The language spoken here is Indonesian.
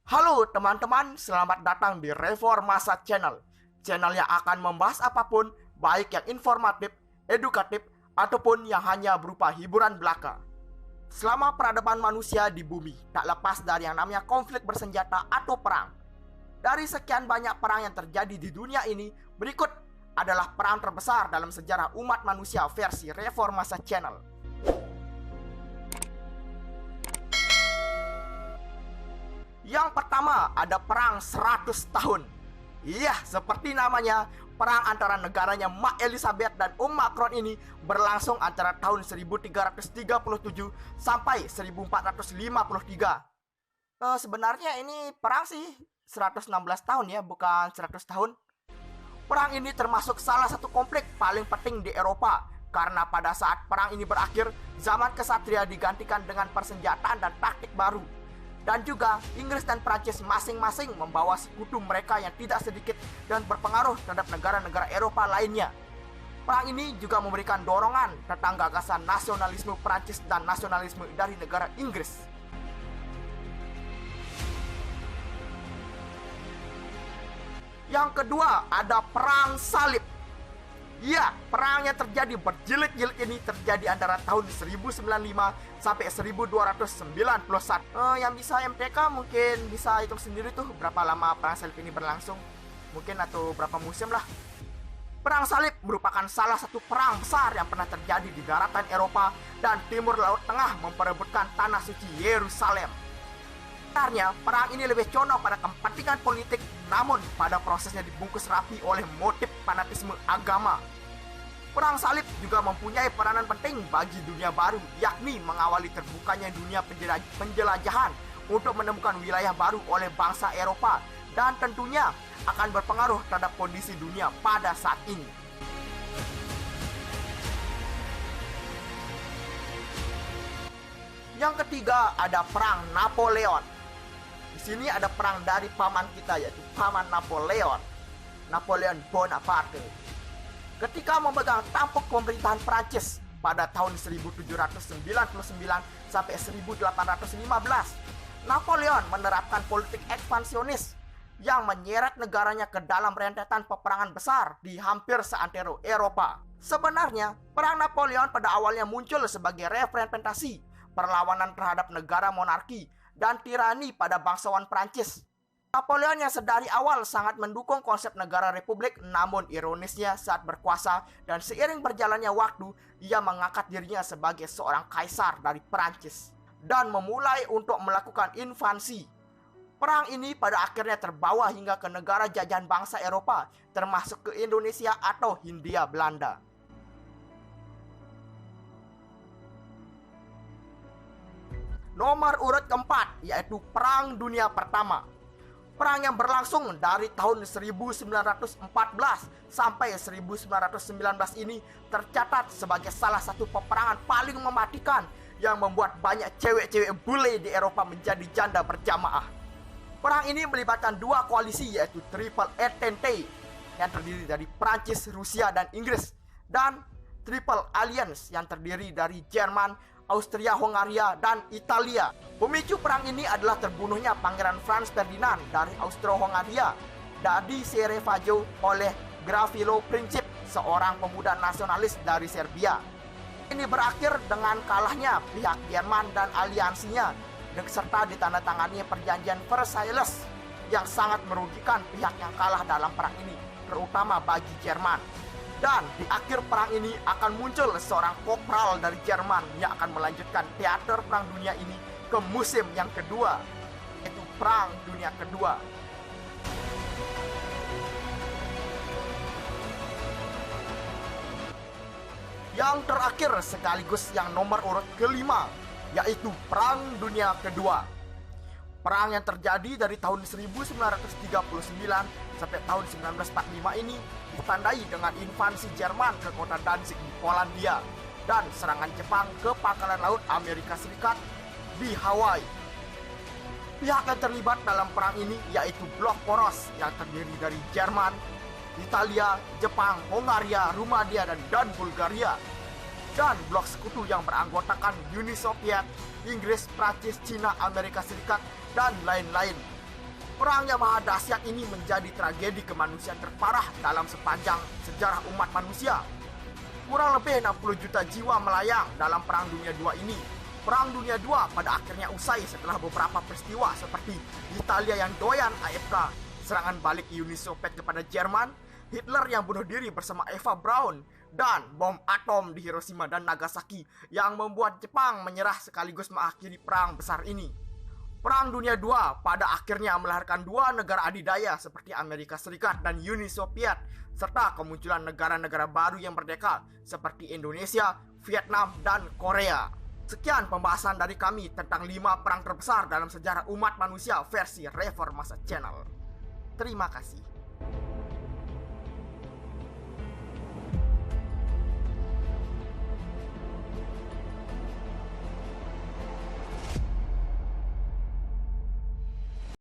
Halo teman-teman, selamat datang di Reformasa Channel. Channel yang akan membahas apapun, baik yang informatif, edukatif, ataupun yang hanya berupa hiburan belaka. Selama peradaban manusia di bumi, tak lepas dari yang namanya konflik bersenjata atau perang. Dari sekian banyak perang yang terjadi di dunia ini, berikut adalah perang terbesar dalam sejarah umat manusia versi Reformasa Channel. Yang pertama, ada perang 100 tahun. Iya, seperti namanya, perang antara negaranya Mak Elizabeth dan Macron ini berlangsung antara tahun 1337 sampai 1453. Sebenarnya ini perang sih 116 tahun ya, bukan 100 tahun. Perang ini termasuk salah satu konflik paling penting di Eropa, karena pada saat perang ini berakhir, zaman kesatria digantikan dengan persenjataan dan taktik baru. Dan juga Inggris dan Prancis masing-masing membawa sekutu mereka yang tidak sedikit dan berpengaruh terhadap negara-negara Eropa lainnya. Perang ini juga memberikan dorongan tentang gagasan nasionalisme Prancis dan nasionalisme dari negara Inggris. Yang kedua, ada Perang Salib. Ya, perang yang terjadi berjilid-jilid ini terjadi antara tahun 1095 sampai 1291. Yang bisa MTK mungkin bisa hitung sendiri tuh berapa lama perang salib ini berlangsung. Mungkin atau berapa musim lah. Perang salib merupakan salah satu perang besar yang pernah terjadi di daratan Eropa dan timur Laut Tengah memperebutkan tanah suci Yerusalem. Sebenarnya, perang ini lebih condong pada kepentingan politik, namun pada prosesnya dibungkus rapi oleh motif fanatisme agama. Perang salib juga mempunyai peranan penting bagi dunia baru, yakni mengawali terbukanya dunia penjelajahan untuk menemukan wilayah baru oleh bangsa Eropa, dan tentunya akan berpengaruh terhadap kondisi dunia pada saat ini. Yang ketiga, ada Perang Napoleon. Di sini ada perang dari paman kita, yaitu paman Napoleon, Napoleon Bonaparte. Ketika memegang tampuk pemerintahan Prancis pada tahun 1799 sampai 1815, Napoleon menerapkan politik ekspansionis yang menyeret negaranya ke dalam rentetan peperangan besar di hampir seantero Eropa. Sebenarnya, perang Napoleon pada awalnya muncul sebagai representasi perlawanan terhadap negara monarki dan tirani pada bangsawan Prancis. Napoleon yang sedari awal sangat mendukung konsep negara republik, namun ironisnya saat berkuasa dan seiring berjalannya waktu, ia mengangkat dirinya sebagai seorang kaisar dari Prancis dan memulai untuk melakukan invasi. Perang ini pada akhirnya terbawa hingga ke negara jajahan bangsa Eropa, termasuk ke Indonesia atau Hindia Belanda. Nomor urut keempat, yaitu Perang Dunia Pertama. Perang yang berlangsung dari tahun 1914 sampai 1919 ini tercatat sebagai salah satu peperangan paling mematikan yang membuat banyak cewek-cewek bule di Eropa menjadi janda berjamaah. Perang ini melibatkan dua koalisi, yaitu Triple Entente yang terdiri dari Prancis, Rusia, dan Inggris, dan Triple Alliance yang terdiri dari Jerman, Austria-Hungaria, dan Italia. Pemicu perang ini adalah terbunuhnya Pangeran Franz Ferdinand dari Austro-Hungaria dari Sarajevo oleh Gavrilo Princip, seorang pemuda nasionalis dari Serbia. Ini berakhir dengan kalahnya pihak Jerman dan aliansinya, serta ditandatangani perjanjian Versailles yang sangat merugikan pihak yang kalah dalam perang ini, terutama bagi Jerman. Dan di akhir perang ini akan muncul seorang kopral dari Jerman yang akan melanjutkan teater perang dunia ini ke musim yang kedua, yaitu Perang Dunia Kedua. Yang terakhir sekaligus yang nomor urut kelima, yaitu Perang Dunia Kedua. Perang yang terjadi dari tahun 1939 sampai tahun 1945 ini ditandai dengan invasi Jerman ke kota Danzig di Polandia dan serangan Jepang ke pangkalan laut Amerika Serikat di Hawaii. Pihak yang terlibat dalam perang ini yaitu blok poros yang terdiri dari Jerman, Italia, Jepang, Hongaria, Rumania, dan Bulgaria, dan blok sekutu yang beranggotakan Uni Soviet, Inggris, Prancis, Cina, Amerika Serikat, dan lain-lain. Perang yang maha dahsyat ini menjadi tragedi kemanusiaan terparah dalam sepanjang sejarah umat manusia. Kurang lebih 60 juta jiwa melayang dalam Perang Dunia II ini. Perang Dunia II pada akhirnya usai setelah beberapa peristiwa seperti Italia yang doyan AFK, serangan balik Uni Soviet kepada Jerman, Hitler yang bunuh diri bersama Eva Braun, dan bom atom di Hiroshima dan Nagasaki yang membuat Jepang menyerah sekaligus mengakhiri perang besar ini. Perang Dunia II pada akhirnya melahirkan dua negara adidaya seperti Amerika Serikat dan Uni Soviet, serta kemunculan negara-negara baru yang merdeka seperti Indonesia, Vietnam, dan Korea. Sekian pembahasan dari kami tentang 5 perang terbesar dalam sejarah umat manusia versi Reformasi Channel. Terima kasih.